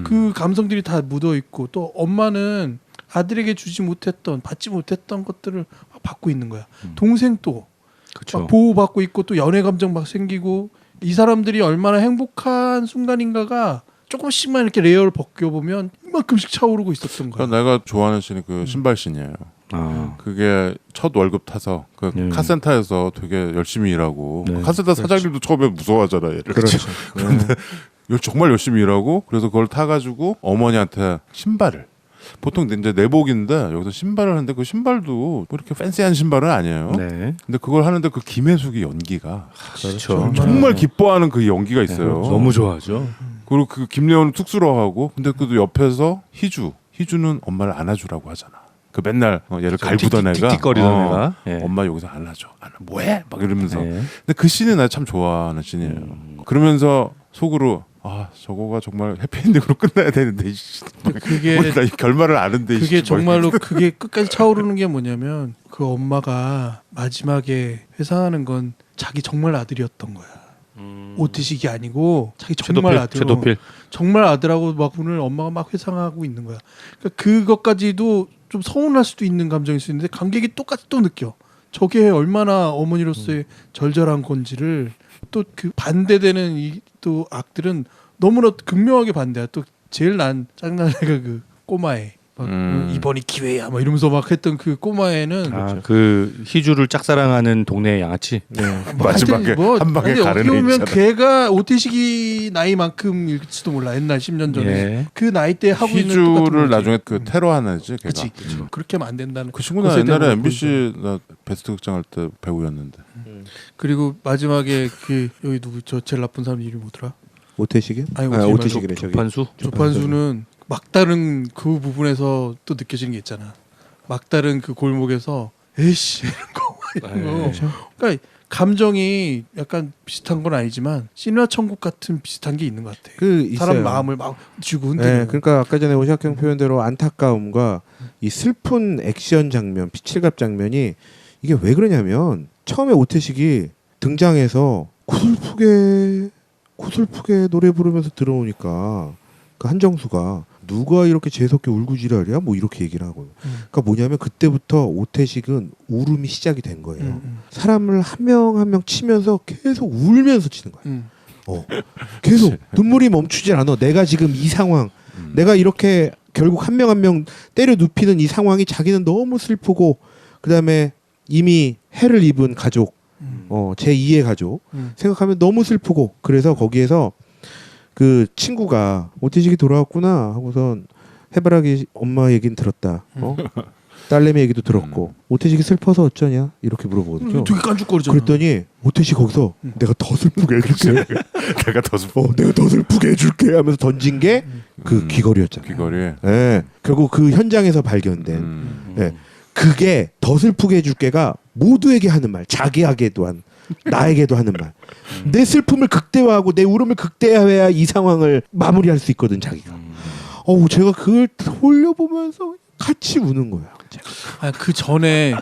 그 감성들이 다 묻어 있고 또 엄마는 아들에게 주지 못했던 받지 못했던 것들을 막 받고 있는 거야. 동생도 그렇죠. 막 보호받고 있고 또 연애 감정 막 생기고 이 사람들이 얼마나 행복한 순간인가가 조금씩만 이렇게 레이어를 벗겨보면 이만큼씩 차오르고 있었던 거야. 그러니까 내가 좋아하는 씬이 그 신발 씬이에요. 아. 그게 첫 월급 타서 그 네. 카센터에서 되게 열심히 일하고 네. 카센터 사장님도 처음에 무서워하잖아 얘를. 그렇죠. 그런데 정말 열심히 일하고 그래서 그걸 타가지고 어머니한테 신발을 보통 이제 내복인데 여기서 신발을 하는데 그 신발도 뭐 이렇게 팬시한 신발은 아니에요. 네. 근데 그걸 하는데 그 김혜숙이 연기가 그렇죠. 정말 기뻐하는 그 연기가 있어요. 너무 좋아하죠. 그리고 그 김래원은 쑥스러워하고 근데 그 옆에서 희주는 엄마를 안아주라고 하잖아. 그 맨날 얘를 갈구던 애가 틱틱거리던 애가. 예. 엄마 여기서 안아줘. 뭐해? 막 이러면서. 네. 근데 그 씬이 나 참 좋아하는 씬이에요. 그러면서 속으로 저거가 정말 해피엔딩으로 끝나야 되는데 그게 나 이 결말을 아는데 그게 정말로 그게 끝까지 차오르는 게 뭐냐면 그 엄마가 마지막에 회상하는 건 자기 정말 아들이었던 거야. 오태식이 아니고 자기 정말 아들. 최도필. 정말 아들하고 막 오늘 엄마가 막 회상하고 있는 거야. 그러니까 그것까지도 좀 서운할 수도 있는 감정일 수 있는데 관객이 똑같이 또 느껴. 저게 얼마나 어머니로서의 절절한 건지를 또 그 반대되는 이 또 악들은 너무나 극명하게 반대야. 또 제일 난 짜증나는 애가 그 꼬마애. 막 이번이 기회야 막 이러면서 막 했던 그 꼬마애는 그 희주를 짝사랑하는 동네 양아치. 네. 마지막에 한 방에 근데 어떻게 가르는 애 보면 있잖아. 걔가 오태식이 나이만큼일지도 몰라. 옛날 10년 전에 예. 그 나이 때 하고 있는 똑같은 희주를 거지. 나중에 그 테러하는 애지 걔가. 그치. 그렇게 하면 안 된다는. 그 친구는 그것에 옛날에 대한 MBC 나 베스트 극장 할 때 배우였는데. 그리고 마지막에 그 여기 누구 저 제일 나쁜 사람 이름이 뭐더라? 오태식이? 아니, 오태식이래 저기. 조판수. 조판수는 막다른 그 부분에서 또 느껴지는 게 있잖아. 막다른 그 골목에서 에이씨 이런 거. 그렇죠. 그러니까 감정이 약간 비슷한 건 아니지만 신화 천국 같은 비슷한 게 있는 것 같아. 그 사람 있어요. 마음을 막 쥐고 흔드는. 네, 그러니까 아까 전에 오샥형 표현대로 안타까움과 이 슬픈 액션 장면, 피칠갑 장면이 이게 왜 그러냐면 처음에 오태식이 등장해서 고슬프게 노래 부르면서 들어오니까 그 한정수가 누가 이렇게 재석게 울고지랄이야? 뭐 이렇게 얘기를 하고. 그러니까 뭐냐면 그때부터 오태식은 울음이 시작이 된 거예요. 사람을 한 명 한 명 치면서 계속 울면서 치는 거야. 계속 눈물이 멈추질 않아. 내가 지금 이 상황, 내가 이렇게 결국 한 명 한 명 때려 눕히는 이 상황이 자기는 너무 슬프고 그다음에 이미 해를 입은 가족, 제 2의 가족 생각하면 너무 슬프고 그래서 거기에서 그 친구가 오태식이 돌아왔구나 하고선 해바라기 엄마 얘기는 들었다. 딸내미 얘기도 들었고 오태식이 슬퍼서 어쩌냐 이렇게 물어보거든요. 되게 깐죽거리잖아. 그랬더니 오태식 거기서 내가 더 슬프게 해줄게. 내가 더 슬퍼. 내가 더 슬프게 해줄게 하면서 던진 게 그 귀걸이였잖아요. 귀걸이. 예. 결국 그 현장에서 발견된 예. 그게 더 슬프게 해줄게가 모두에게 하는 말, 자기에게도 한 나에게도 하는 말. 내 슬픔을 극대화하고 내 울음을 극대화해야 이 상황을 마무리할 수 있거든 자기가. 제가 그걸 돌려보면서 같이 우는 거야. 그 전에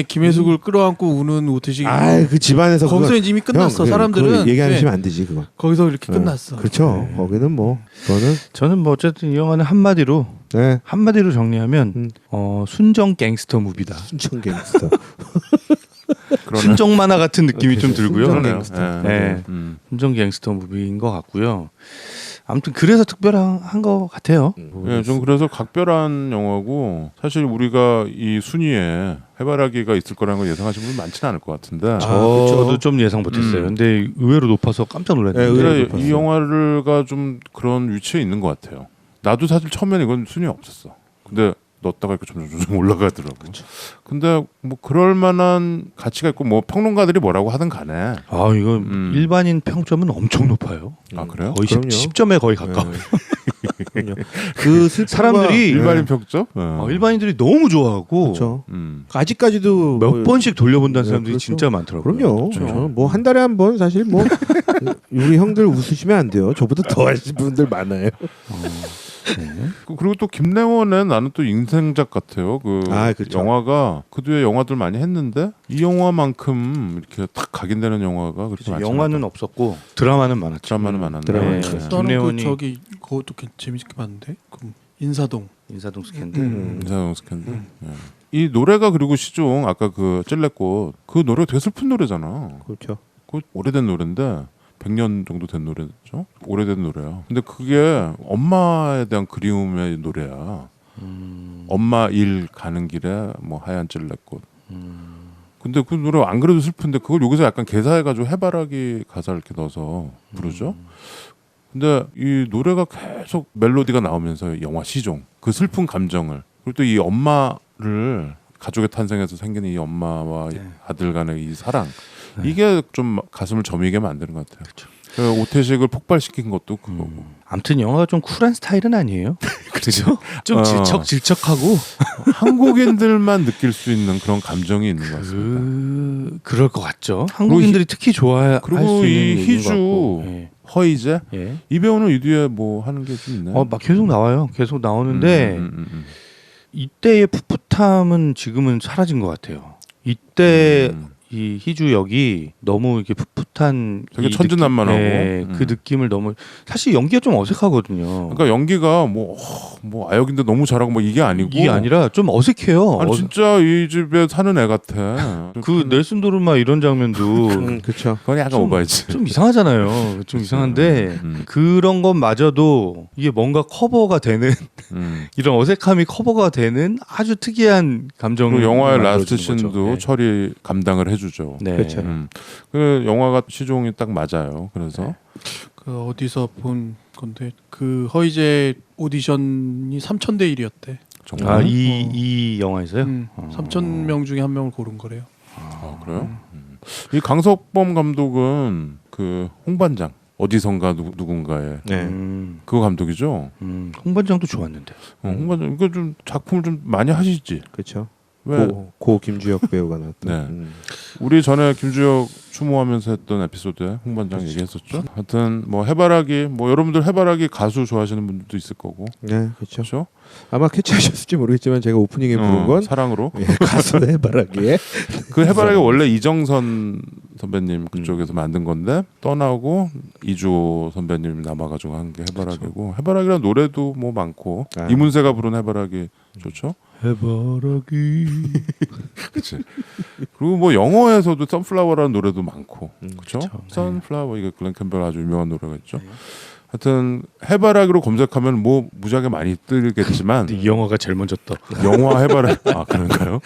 김혜숙을 끌어안고 우는 오태식이. 그 집안에서 거기서 이미 끝났어. 사람들은 얘기하시면 안 되지 그거. 거기서 이렇게 끝났어. 그렇죠. 거기는 뭐 그거는 저는 뭐 어쨌든 이 영화는 한마디로 정리하면 순정 갱스터 무비다. 순천 갱스터. 그러네. 순정 만화 같은 느낌이 좀 들고요. 순정 그러네요. 갱스터. 네. 음. 순정 갱스터 무비인 것 같고요. 아무튼 그래서 특별한 것 같아요. 예, 좀 그래서 각별한 영화고 사실 우리가 이 순위에 해바라기가 있을 거라는 걸 예상하신 분은 많지는 않을 것 같은데 저도 좀 예상 못했어요. 근데 의외로 높아서 깜짝 놀랐는데. 네, 의외로 근데 높았어요. 이 영화가 좀 그런 위치에 있는 것 같아요. 나도 사실 처음에는 이건 순위에 없었어. 근데 넣었다가 이렇게 점점 올라가더라고. 근데 뭐 그럴 만한 가치가 있고 뭐 평론가들이 뭐라고 하든 간에 아 이거 일반인 평점은 엄청 높아요. 아 그래요? 거의 그럼요. 10점에 거의 가까워. 요 그럼요. 그 슬픔과- 사람들이 일반인 평점? 일반인들이 너무 좋아하고 그렇죠. 음. 아직까지도 몇 뭐- 번씩 돌려본다는 사람들이 그렇죠. 진짜 많더라고요. 그럼요. 그렇죠. 뭐 한 달에 한 번 사실 뭐 우리 형들 웃으시면 안 돼요. 저보다 더 하시는 분들 많아요. 그리고 또 김래원의 나는 또 인생작 같아요. 그 그렇죠. 영화가 그 뒤에 영화들 많이 했는데 이 영화만큼 이렇게 딱 각인되는 영화가 그렇게 많지 영화는 않았다. 없었고 드라마는 많았죠. 드라마는 많았는데 드라마는 네. 많았죠. 나는 그 김래원이- 저기 그것도 재밌게 봤는데 그 인사동. 인사동 스캔들. 인사동 스캔들. 예. 이 노래가 그리고 시종 아까 그 찔레꽃 그 노래 되게 슬픈 노래잖아. 그렇죠. 그 오래된 노래인데 100년 정도 된 노래죠. 오래된 노래야. 근데 그게 엄마에 대한 그리움의 노래야. 엄마 일 가는 길에 뭐 하얀 찔레꽃. 근데 그 노래 안 그래도 슬픈데 그걸 여기서 약간 개사해가지고 해바라기 가사를 이렇게 넣어서 부르죠. 근데 이 노래가 계속 멜로디가 나오면서 영화 시종 그 슬픈 감정을 그리고 또 이 엄마를 가족의 탄생에서 생기는 이 엄마와 이 아들 간의 이 사랑 이게 좀 가슴을 저미게 만드는 것 같아요. 그 오태식을 폭발시킨 것도 그거고. 아무튼 영화가 좀 쿨한 스타일은 아니에요. 그렇죠. 좀 질척질척하고 한국인들만 느낄 수 있는 그런 감정이 있는 것 같습니다. 그럴 것 같죠. 한국인들이 특히 좋아할 그리고 수 이 있는 얘기인 것 희주 같고. 예. 허이제 예. 이 배우는 이 뒤에 뭐 하는 게 좀 있나요? 막 계속 나와요. 계속 나오는데 이때의 풋풋함은 지금은 사라진 것 같아요. 이때 이 희주 역이 너무 이렇게 풋풋한 되게 이 천진난만하고. 그 느낌을 너무 사실 연기가 좀 어색하거든요. 그러니까 연기가 뭐 아역인데 너무 잘하고 뭐 이게 아니고 이게 아니라 좀 어색해요. 아니 진짜 이 집에 사는 애 같아. 그 넬슨 도르마 이런 장면도 그렇죠. 그건 약간 오바이지. 좀 이상하잖아요. 좀 이상한데 그런 것마저도 이게 뭔가 커버가 되는 이런 어색함이 커버가 되는 아주 특이한 감정을 그리고 영화의 만들어주는 라스트 거죠. 씬도 네. 철이 감당을 해주죠. 네. 그렇죠. 그 영화가 시종이 딱 맞아요. 그래서 그 어디서 본 건데 그 허이제 오디션이 3,000대 1이었대. 정말 이 영화에서요? 3,000명 중에 한 명을 고른 거래요. 그래요? 이 강석범 감독은 그 홍반장 어디선가 누군가의 네. 그 감독이죠. 홍반장도 좋았는데. 홍반장 이거 좀 작품을 좀 많이 하시지. 그렇죠. 왜 고 김주혁 배우가 나왔던. 네. 우리 전에 김주혁 추모하면서 했던 에피소드에 홍반장 얘기했었죠. 하여튼 뭐 해바라기 뭐 여러분들 해바라기 가수 좋아하시는 분들도 있을 거고. 네, 그렇죠. 그렇죠? 아마 캐치하셨을지 모르겠지만 제가 오프닝에 부른 건 사랑으로. 예, 가수 해바라기에 그 해바라기 원래 이정선 선배님 그쪽에서 만든 건데 떠나고 이주호 선배님 남아가지고 한 게 해바라기고 해바라기란 노래도 뭐 많고 이문세가 부른 해바라기 좋죠. 해바라기. 그렇지. 그리고 뭐 영어에서도 선플라워라는 노래도 많고 그렇죠. 그쵸. 선플라워 이게 글렌 캠벨 아주 유명한 노래가 있죠. 하여튼 해바라기로 검색하면 뭐 무지하게 많이 뜨겠지만 이 영화가 제일 먼저 떠. 영화 해바라기 그런가요?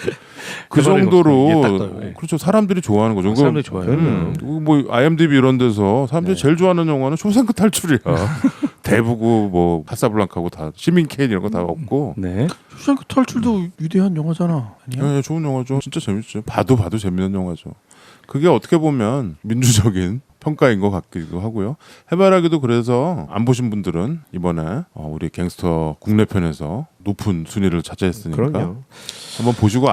그 해바라기 정도로 이게 딱 떠요. 예. 그렇죠. 사람들이 좋아하는 거죠. 사람들이 좋아해요. 뭐 IMDb 이런 데서 사람들이 제일 좋아하는 영화는 쇼생크 탈출이야. 대부고 뭐 카사블랑카고 다 시민 케인 이런 거 다 없고. 네. 쇼생크 탈출도 위대한 영화잖아. 아니야? 네, 좋은 영화죠. 진짜 재밌죠. 봐도 재밌는 영화죠. 그게 어떻게 보면 민주적인 평가인 것 같기도 하고요. 해바라기도 그래서 안 보신 분들은 이번에 우리 갱스터 국내편에서 높은 순위를 차지했으니까 그럼요. 한번 보시고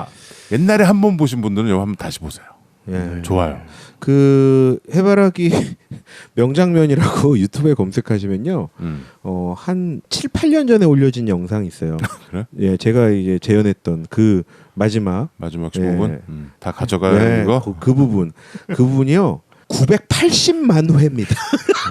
옛날에 한 번 보신 분들은 이거 한번 다시 보세요. 예. 좋아요. 그 해바라기 명장면이라고 유튜브에 검색하시면요. 한 7, 8년 전에 올려진 영상이 있어요. 그래? 예, 제가 이제 재연했던 그 마지막 마지막 예. 부분 다 가져가는 거. 그 부분이요. 980만 회입니다.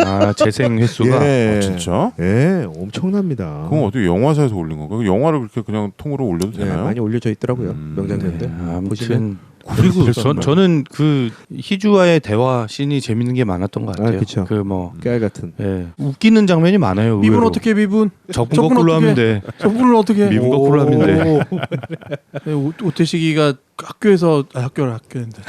아 재생 횟수가 예. 진짜? 예, 엄청납니다. 그건 어떻게 영화사에서 올린 건가? 영화를 그렇게 그냥 통으로 올려도 예, 되나요? 많이 올려져 있더라고요. 명장면들. 보시면 아무튼 그리고 저는 그 희주와의 대화 씬이 재밌는 게 많았던 것 같아요. 아, 그쵸. 그 뭐 깨알 같은. 예, 웃기는 장면이 많아요. 미분 의외로. 어떻게 미분? 적분 적분 거꾸로 어떻게? 하면 돼. 저분은 어떻게? 미분 거꾸로 하면 돼. 네, 오태식이가 학교인데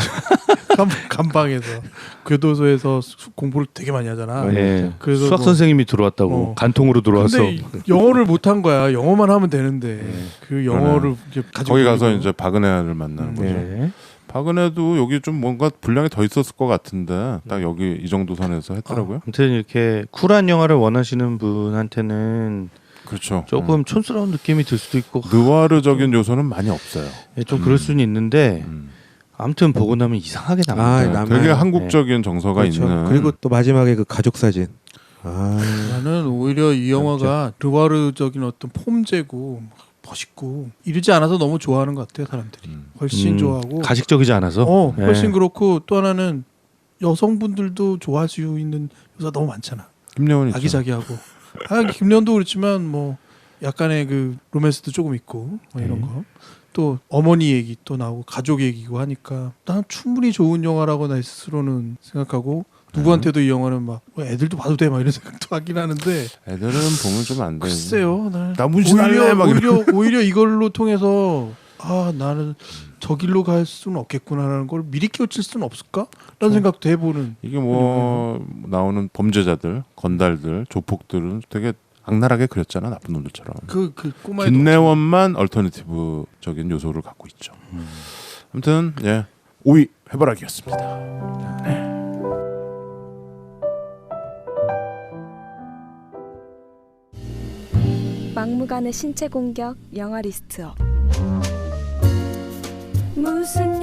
감방에서 교도소에서 공부를 되게 많이 하잖아. 예. 그래서 수학 뭐- 선생님이 들어왔다고 간통으로 들어와서 근데 영어를 못한 거야. 영어만 하면 되는데 그 영어를 이제 가지고 거기 가서 다니고. 이제 박은혜를 만나는 거죠. 예. 박은혜도 여기 좀 뭔가 분량이 더 있었을 것 같은데 딱 여기 이 정도 선에서 했더라고요. 아무튼 이렇게 쿨한 영화를 원하시는 분한테는 그렇죠. 조금 촌스러운 느낌이 들 수도 있고 느와르적인 요소는 많이 없어요. 예, 좀 그럴 수는 있는데 아무튼 보고 나면 이상하게 남아요. 아, 네, 남아요. 되게 한국적인 정서가 그렇죠. 있는. 그리고 또 마지막에 그 가족 사진. 아, 나는 오히려 이 영화가 르와르적인 어떤 폼제고 멋있고 이러지 않아서 너무 좋아하는 것 같아요. 사람들이 훨씬 좋아하고 가식적이지 않아서 예. 훨씬 그렇고 또 하나는 여성분들도 좋아할 수 있는 요소가 너무 많잖아. 김래원 있죠. 아기자기하고 김연도 그렇지만 뭐 약간의 그 로맨스도 조금 있고 뭐 이런 거. 또 어머니 얘기 또 나오고 가족 얘기고 하니까 난 충분히 좋은 영화라고 나 스스로는 생각하고 누구한테도 이 영화는 막 애들도 봐도 돼 막 이런 생각도 하긴 하는데 애들은 보면 좀 안 돼. 글쎄요. 나 문신할래 막 오히려 이걸로 통해서 나는 저 길로 갈 수는 없겠구나라는 걸 미리 깨우칠 수는 없을까? 라는 생각도 해보는. 이게 뭐 나오는 범죄자들, 건달들, 조폭들은 되게 악랄하게 그렸잖아 나쁜 놈들처럼. 그 꼬마의 김래원만 얼터너티브적인 요소를 갖고 있죠. 아무튼 예 5위 해바라기였습니다. 막무가내 신체 공격 영화 리스트업. 무슨